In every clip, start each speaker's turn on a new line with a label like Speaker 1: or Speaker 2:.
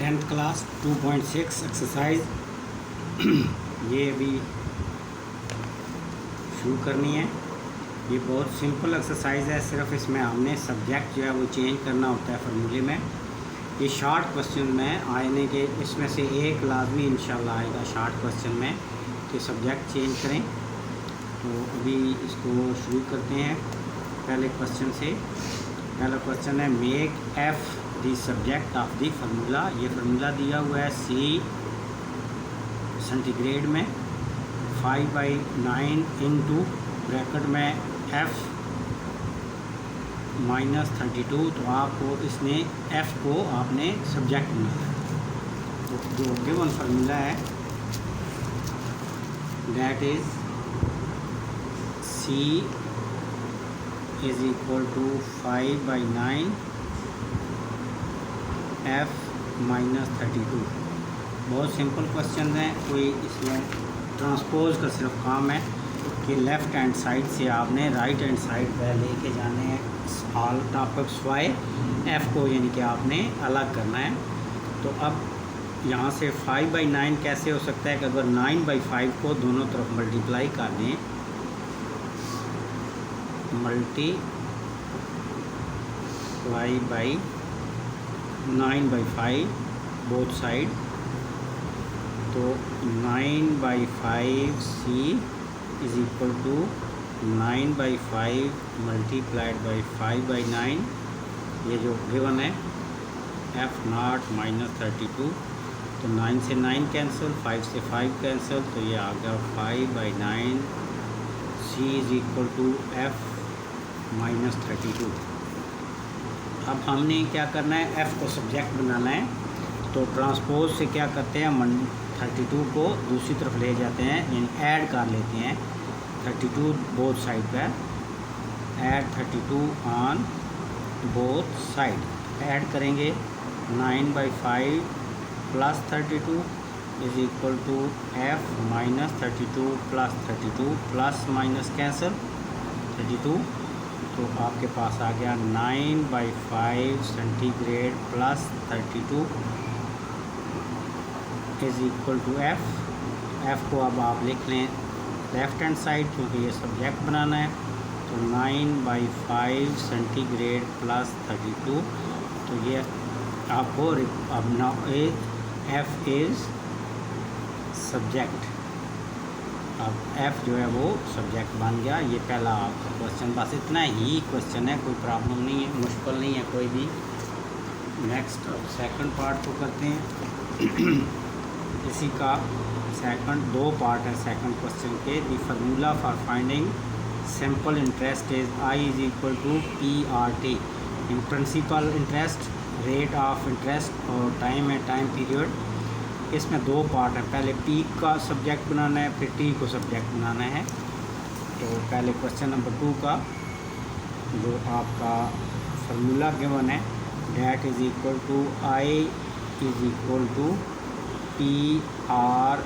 Speaker 1: Tenth class 2.6 exercise ये अभी शुरू करनी है। ये बहुत सिंपल एक्सरसाइज है, सिर्फ इसमें हमने सब्जेक्ट जो है वो चेंज करना होता है फार्मूले में। ये शॉर्ट क्वेश्चन में आने के इसमें से एक लाजमी इंशाल्लाह आएगा शॉर्ट क्वेश्चन में कि सब्जेक्ट चेंज करें। तो अभी इसको शुरू करते हैं पहले क्वेश्चन से। पहला क्वेश्चन है make F the subject of the formula. ये फार्मूला दिया हुआ है सी सेंटीग्रेड में 5/9 इंटू ब्रैकेट में एफ -32। तो आपको इसने एफ को आपने सब्जेक्ट बनाना है। तो जो गिवन फार्मूला है that is C is equal to 5/9 F -32। बहुत सिंपल क्वेश्चन है, कोई इसमें ट्रांसपोज का सिर्फ काम है कि लेफ़्ट हैंड साइड से आपने राइट हैंड साइड पर लेके जाने हैं ऑल टॉपिक्स वाई एफ़ को, यानी कि आपने अलग करना है। तो अब यहाँ से 5/9 कैसे हो सकता है कि अगर 9/5 को दोनों तरफ मल्टीप्लाई कर दें, मल्टीप्लाई बाई 9/5 बोथ साइड, तो 9/5 C is equal to 9/5 multiplied by 5/9। ये जो गिवन है एफ नॉट -32। तो 9 से 9 कैंसिल, 5 से 5 कैंसिल, तो ये आ गया 5/9 सी इज इक्वल टू एफ -32। अब हमने क्या करना है, एफ़ को सब्जेक्ट बनाना है। तो ट्रांसपोज से क्या करते हैं, 32 को दूसरी तरफ ले जाते हैं, यानी ऐड कर लेते हैं 32 बोथ साइड पर। Add 32 on both side. Add करेंगे 9/5 plus 32 is equal to F -32 plus 32 plus minus cancel 32। तो आपके पास आ गया 9/5 centigrade plus 32 is equal to F. F को अब आप लिख लें लेफ़्ट हैंड साइड, क्योंकि ये सब्जेक्ट बनाना है। तो 9/5 सेंटीग्रेड प्लस 32। तो ये आपको अब ना एफ़ इज़ सब्जेक्ट। अब एफ़ जो है वो सब्जेक्ट बन गया। ये पहला आपका क्वेश्चन, बस इतना ही क्वेश्चन है, कोई प्रॉब्लम नहीं है, मुश्किल नहीं है कोई भी। नेक्स्ट अब सेकंड पार्ट को करते हैं। इसी का सेकंड 2 पार्ट है सेकंड क्वेश्चन के। The formula for finding simple interest is I is equal to PRT। इन principal interest, rate of interest और टाइम है टाइम पीरियड। इसमें 2 पार्ट हैं, पहले पी का सब्जेक्ट बनाना है, फिर टी को सब्जेक्ट बनाना है। तो पहले क्वेश्चन नंबर 2 का जो आपका फार्मूला गिवन है that is equal to I is equal to PRT।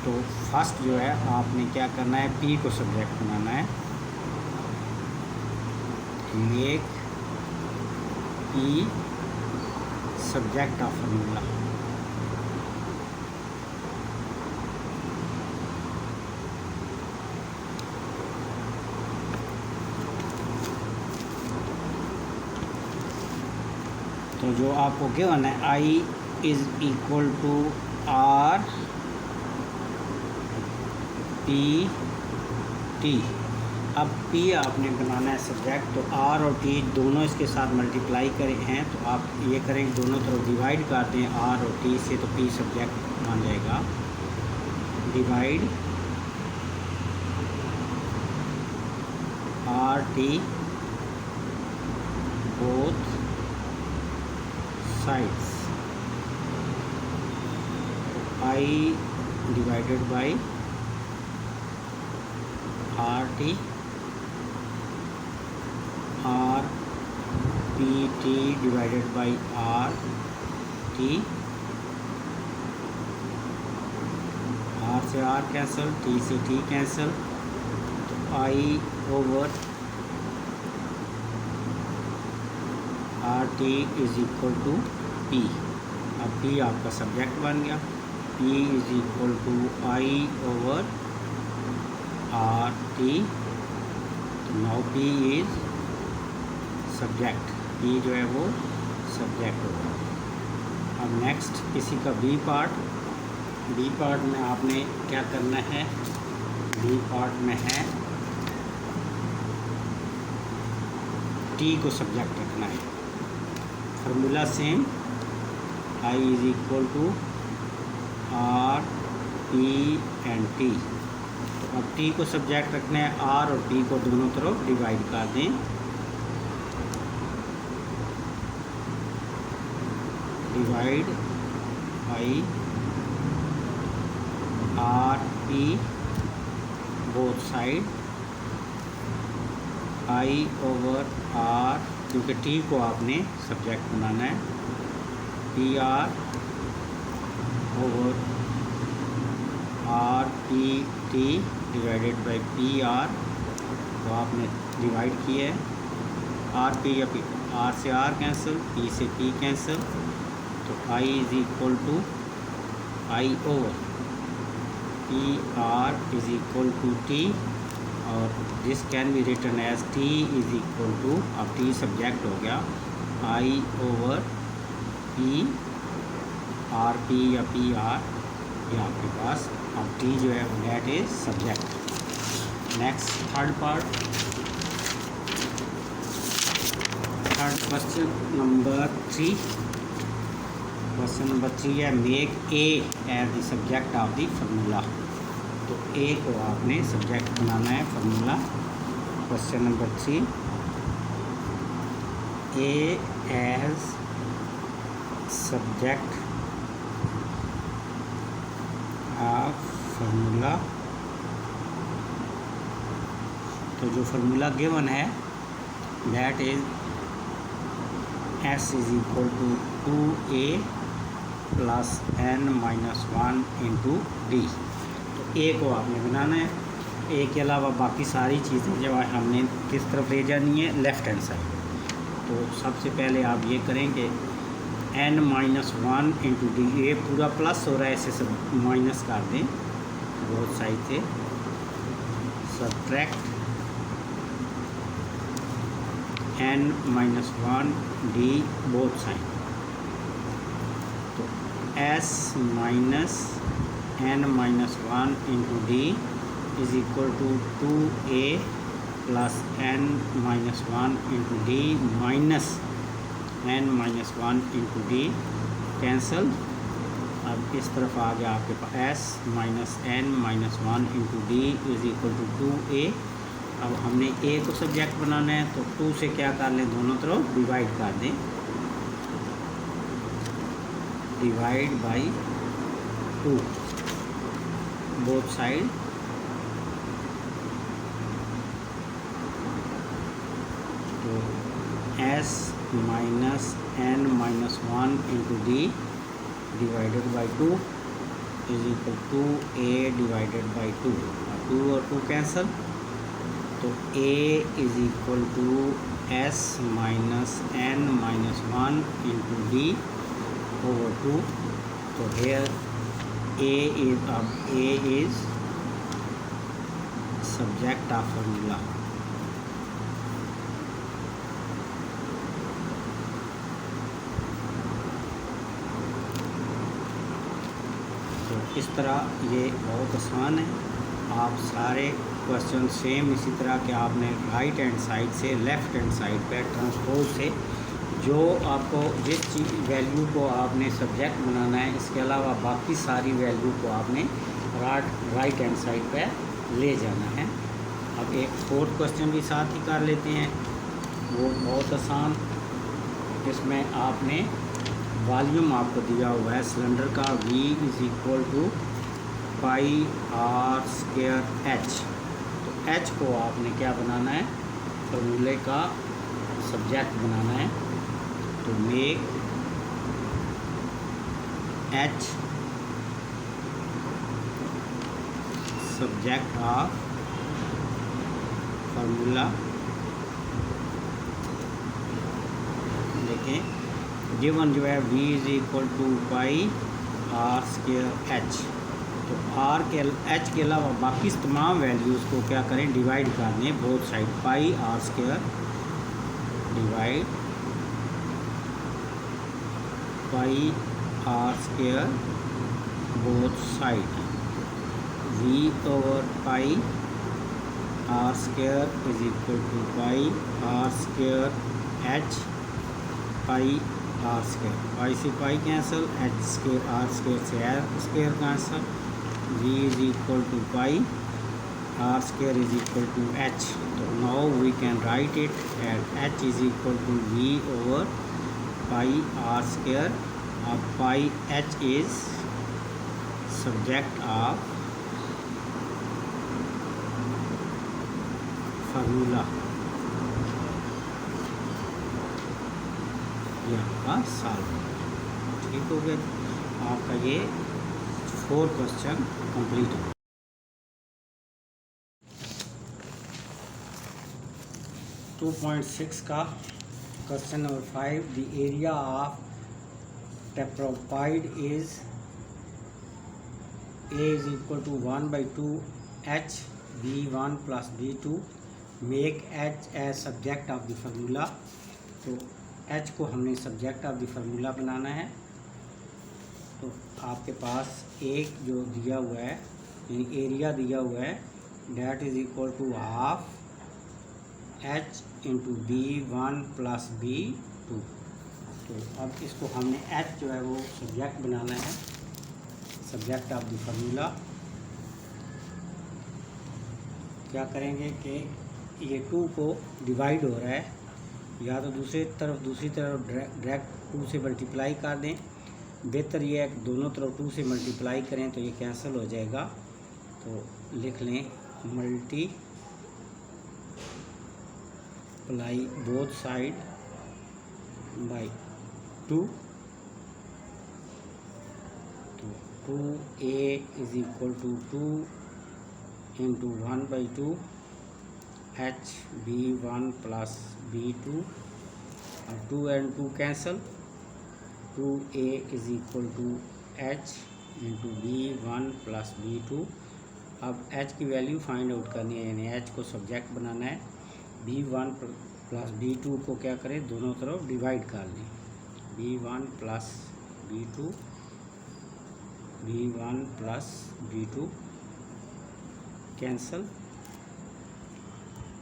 Speaker 1: तो फर्स्ट जो है आपने क्या करना है, पी को सब्जेक्ट बनाना है। Make P subject of formula. तो जो आपको गिवन है I is equal to R P T. अब पी आपने बनाना है सब्जेक्ट, तो आर और टी दोनों इसके साथ मल्टीप्लाई करे हैं। तो आप ये करें दोनों तरफ डिवाइड कर दें आर और टी से, तो पी सब्जेक्ट बन जाएगा। Divide R T both sides, I divided by R T, R P T divided by R T. R से आर कैंसिल, टी से टी कैंसिल, तो I over R T is equal to P। अब P आपका subject बन गया। P is equal to I over R T. तो now P is subject, P जो है वो सब्जेक्ट होगा। अब नेक्स्ट इसी का बी पार्ट में आपने क्या करना है, बी पार्ट में है T को सब्जेक्ट रखना है। Formula same, I is equal to R P and T. तो अब T को सब्जेक्ट रखना है, R और P को दोनों तरफ डिवाइड कर दें। Divide by R P both side, I over R, क्योंकि T को आपने सब्जेक्ट बनाना है, P R over R P T divided by P R. तो आपने डिवाइड किया है, आर पी या पी, आर से आर कैंसिल, पी से पी कैंसिल। तो I is equal to I over P R is equal to T, और this can be written as T is equal to, अब T subject हो गया, I over P R P या P R, ये आपके पास अब T जो है that is subject. Next third question number 3। Question number 3 है make A as the subject of the formula. तो A को आपने सब्जेक्ट बनाना है formula. Question number 3, A as subject of formula. तो जो फार्मूला गिवन है that is S is equal to 2A plus n minus 1 into D. तो A को आपने बनाना है। A के अलावा बाकी सारी चीज़ें जो है हमने किस तरफ ले जानी है, लेफ़्ट हैंड साइड। तो सबसे पहले आप ये करेंगे n माइनस 1 इंटू डी, ये पूरा प्लस हो रहा है, इसे सब माइनस कर दें बोथ साइड से, subtract n minus 1 D both side. तो s minus n minus 1 into D is equal to 2a plus n minus 1 into D minus n minus 1 into D cancel. अब इस तरफ आ गया आपके पास s minus n minus 1 into D is equal to 2a। अब हमने a को सब्जेक्ट बनाना है, तो 2 से क्या कर लें, दोनों तरफ डिवाइड कर दें, डिवाइड बाई 2 बोथ साइड। तो s minus n minus 1 into D divided by 2 is equal to a divided by 2। 2 और 2 कैंसल। तो a is equal to s minus n minus 1 into D over 2। तो here a is subject of formula. तो इस तरह ये बहुत आसान है। आप सारे क्वेश्चन सेम इसी तरह के आपने राइट हैंड साइड से लेफ़्ट हैंड साइड पे ट्रांसपोज से जो आपको जिस चीज़ वैल्यू को आपने सब्जेक्ट बनाना है, इसके अलावा बाकी सारी वैल्यू को आपने राइट हैंड साइड पे ले जाना है। अब एक फोर्थ क्वेश्चन भी साथ ही कर लेते हैं, वो बहुत आसान। इसमें आपने वॉल्यूम आपको दिया हुआ है सिलेंडर का, V is equal to pi R square H. तो H को आपने क्या बनाना है, फार्मूले का सब्जेक्ट बनाना है। तो make H subject of formula. देखें गिवन जो है v is equal to pi R square H. तो आर के एच के अलावा बाकी तमाम वैल्यूज़ को क्या करें, डिवाइड कर दें both side, pi R square divide pi R square both side, v over pi R square is equal to pi R square H pi R square, pi से pi cancel, H square R square से R square cancel, v is equal to pi R square is equal to H. तो now we can write it at H is equal to v over pi R square. अब पाई H is subject of formula, ये आपका solve, ठीक हो गया। आपका ये 4 question complete हो। 2.6 का question number 5, the area of tetrapod is a is equal to 1/2 h b1 plus b2, make h as subject of the formula। तो h को हमने सब्जेक्ट ऑफ द फार्मूला बनाना है। तो आपके पास एक जो दिया हुआ है यानी एरिया दिया हुआ है, that is equal to half h into b1 plus b2। तो अब इसको हमने h जो है वो सब्जेक्ट बनाना है, सब्जेक्ट ऑफ द फार्मूला। क्या करेंगे कि ये 2 को डिवाइड हो रहा है, या तो दूसरी तरफ डायरेक्ट 2 से मल्टीप्लाई कर दें, बेहतर ये है कि दोनों तरफ 2 से मल्टीप्लाई करें तो ये कैंसिल हो जाएगा। तो लिख लें मल्टीप्लाई बोथ साइड बाय 2। तो 2a is equal to 2 into 1/2 h b1 plus b2, और 2 and 2 cancel, 2a is equal to h into b1 plus b2। अब h की वैल्यू फाइंड आउट करनी है, यानी h को सब्जेक्ट बनाना है। b1 प्लस b2 को क्या करें, दोनों तरफ डिवाइड कर लें, b1 plus b2, b1 plus b2 cancel,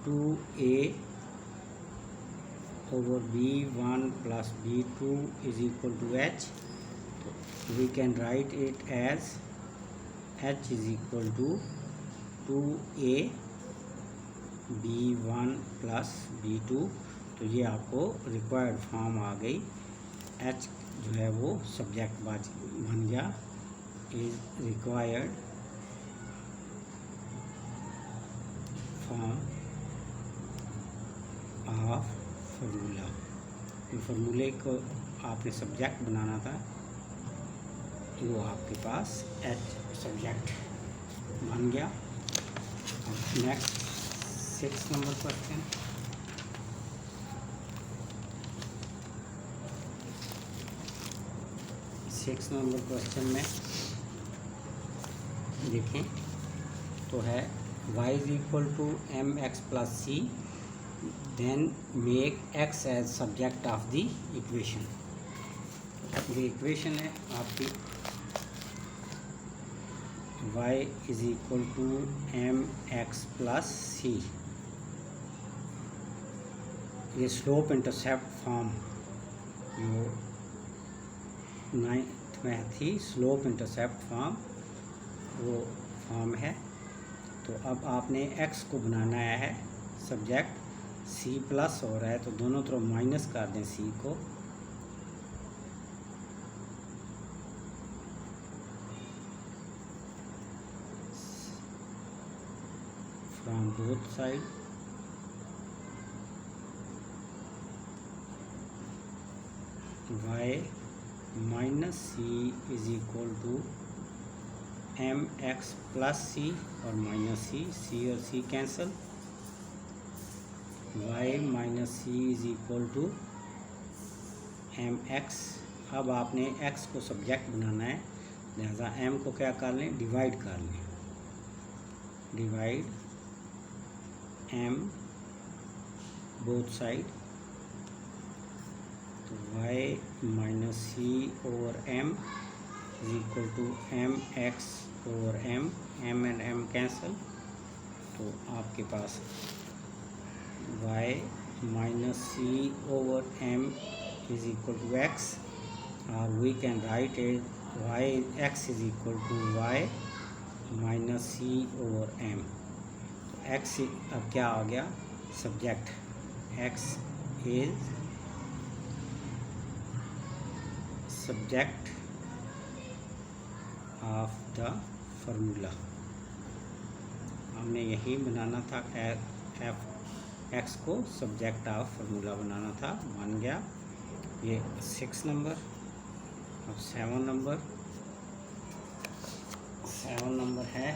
Speaker 1: 2a over b1 plus b2 is equal to h। तो we can write it as h is equal to 2a b1 plus b2। तो ये आपको रिक्वायर्ड फॉर्म आ गई, h जो है वो subject बन गया, is required form of formula. फार्मूले को आपने सब्जेक्ट बनाना था, वो आपके पास एच सब्जेक्ट बन गया। अब नेक्स्ट 6 नंबर क्वेश्चन, में देखें तो है y is equal to mx plus C, then make x as subject of the equation. ये इक्वेशन है आपकी, y is equal to mx plus C. ये स्लोप इंटरसेप्ट फॉर्म जो 9th में थी, स्लोप इंटरसेप्ट फॉर्म, वो फॉर्म है। तो अब आपने x को बनाना है सब्जेक्ट, c प्लस हो रहा है तो दोनों तरफ माइनस कर दें c को, from both side, y minus C is equal to mx plus C और माइनस सी और C cancel, y minus C is equal to M X. अब आपने एक्स को सब्जेक्ट बनाना है, लिहाजा एम को क्या कर लें, डिवाइड कर लें। डिवाइड एम बोथ साइड, तो Y minus C over M is equal to M X over M. M and M cancel, तो आपके पास Y minus C over M is equal to x, or we can write it y x is equal to y minus c over m। तो x अब क्या आ गया, subject x is subject of the formula। हमने यही बनाना था, f x को subject of formula बनाना था, बन गया। ये 6 नंबर। अब 7 नंबर है,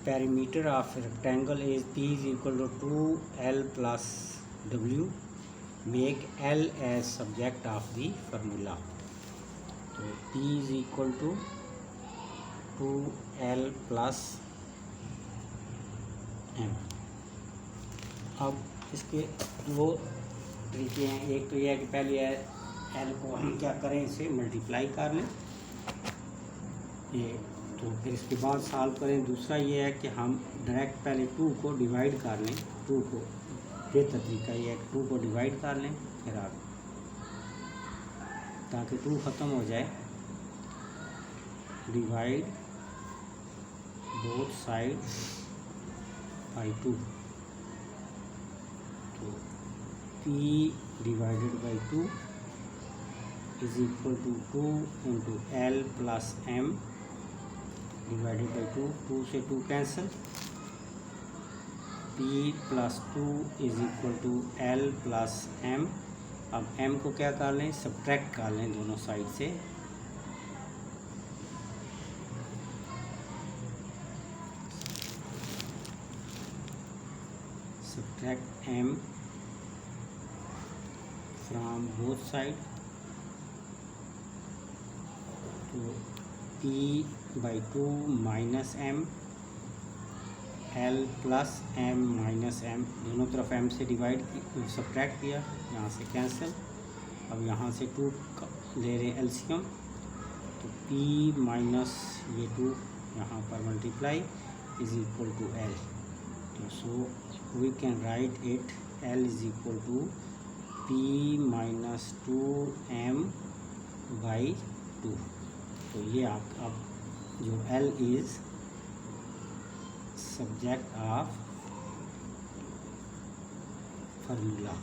Speaker 1: perimeter of rectangle is P is equal to 2L plus W, make L as subject of the formula. तो P is equal to 2L plus M। अब इसके वो तरीके हैं, एक तो यह है कि पहले एल को हम क्या करें, इसे मल्टीप्लाई कर लें ये, तो फिर इसके बाद सॉल्व करें। दूसरा ये है कि हम डायरेक्ट पहले 2 को डिवाइड कर लें, 2 को, बेहतर तरीका ये है कि 2 को डिवाइड कर लें फिर आगे, ताकि 2 ख़त्म हो जाए। डिवाइड बोथ साइड बाई 2, तो P divided by 2 is equal to 2 into L plus M divided by 2, 2 से 2 cancel, P plus 2 is equal to L plus M। अब M को क्या कर लें, सब्ट्रैक्ट कर लें दोनों साइड से। Subtract M from both side, तो P by 2 minus M, L plus M minus M, दोनों तरफ M से डिवाइड सब्ट्रैक्ट किया, यहाँ से कैंसिल। अब यहाँ से 2 ले रहे हैं एलसीएम, तो P माइनस ये 2 यहाँ पर multiply is equal to L। तो so we can write it L is equal to P minus 2M by 2। तो ये आप अब जो L is subject of formula.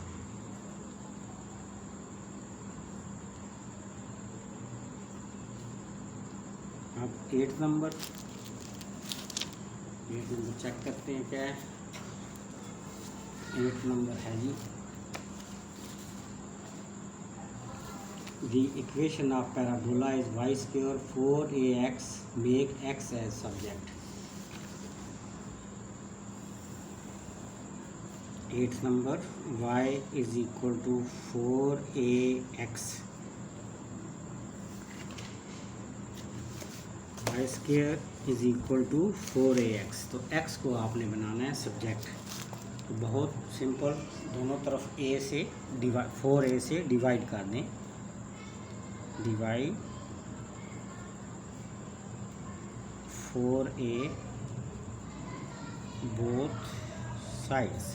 Speaker 1: अब 8 नंबर चेक करते हैं क्या है। 8 नंबर है जी, the equation of parabola is y square 4ax, make x as subject। 8th number, y is equal to 4ax, y square is equal to 4ax। तो x को आपने बनाना है सब्जेक्ट, तो बहुत सिंपल, दोनों तरफ a से डिवाइड, 4a से डिवाइड कर दें। Divide 4a both sides,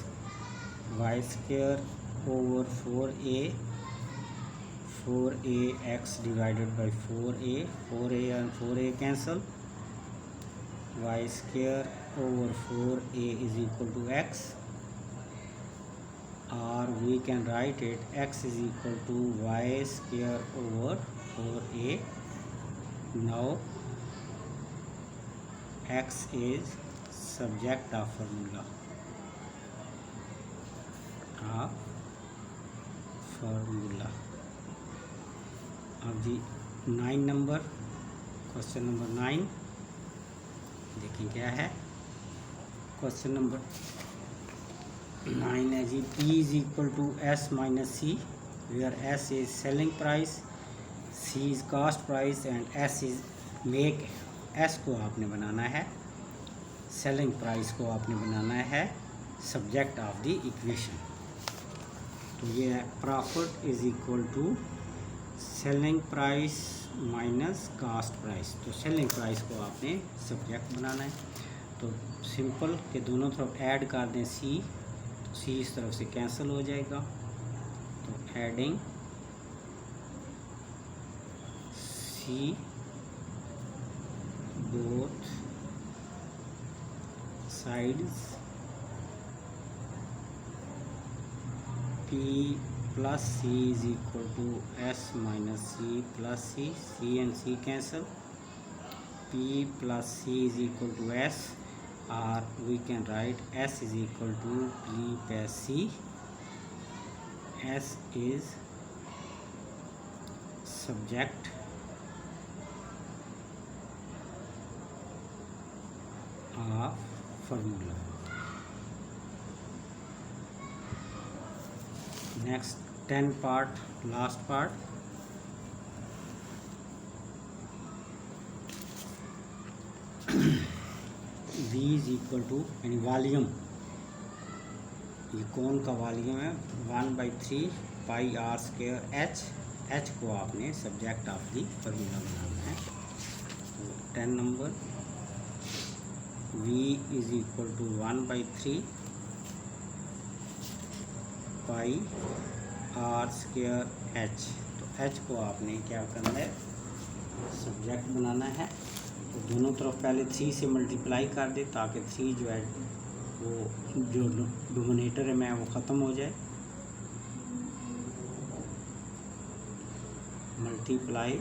Speaker 1: y square over 4a, 4ax divided by 4a, 4a and 4a cancel, y square over 4a is equal to x, or we can write it x is equal to y square over 4a। now x is subject of formula अब जी 9 number, question number 9 देखें क्या है। Question number 9 है जी, P is equal to S minus C, where S is selling price, C is cost price and S is make. S को आपने बनाना है, सेलिंग प्राइस को आपने बनाना है सब्जेक्ट ऑफ द इक्वेशन। तो ये है profit is equal to selling price minus cost price. तो सेलिंग प्राइस को आपने सब्जेक्ट बनाना है। तो सिंपल के दोनों तरफ ऐड कर दें सी, तो सी इस तरफ से कैंसिल हो जाएगा। तो adding C both sides P plus C is equal to S minus C plus C, C and C cancel, P plus C is equal to S, or we can write S is equal to P plus C. S is subject of formula. Next 10 part, last part. V is equal to यानी volume, ये कौन का volume है 1/3 pi R square H. H को आपने subject of the formula बनाना है। तो 10 नंबर V is equal to 1/3 pi R square H. तो एच को आपने क्या करना है सब्जेक्ट बनाना है। तो दोनों तरफ पहले 3 से मल्टीप्लाई कर दे ताकि 3 जो है वो जो डोमिनेटर में वो ख़त्म हो जाए। Multiply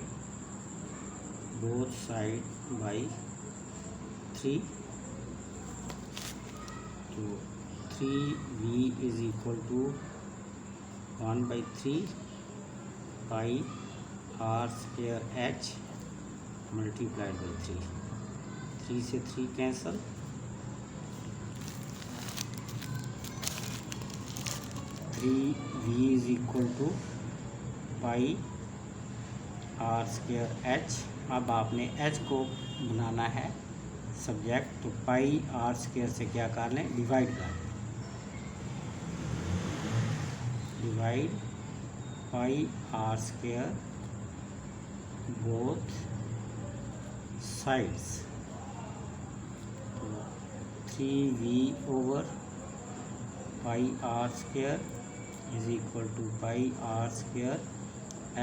Speaker 1: both side by 3। तो 3V is equal to 1/3 pi R square H multiplied by 3। 3 से 3 cancel, 3V is equal to pi R square H. अब आपने एच को बनाना है सब्जेक्ट। तो पाई आर स्क्वायर से क्या कर लें डिवाइड कर लें, divide pi R square both sides. तो 3V over pi R square is equal to pi R square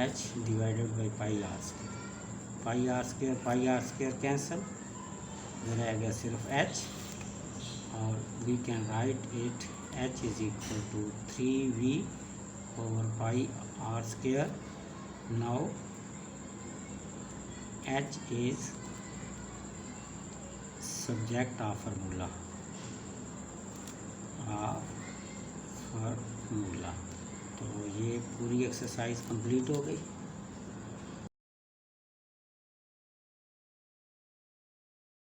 Speaker 1: H divided by pi R square. Pi R square cancel, रह गया सिर्फ एच, और we can write it H is equal to 3V over pi r square. Now H is subject of formula, तो ये पूरी exercise complete हो गई।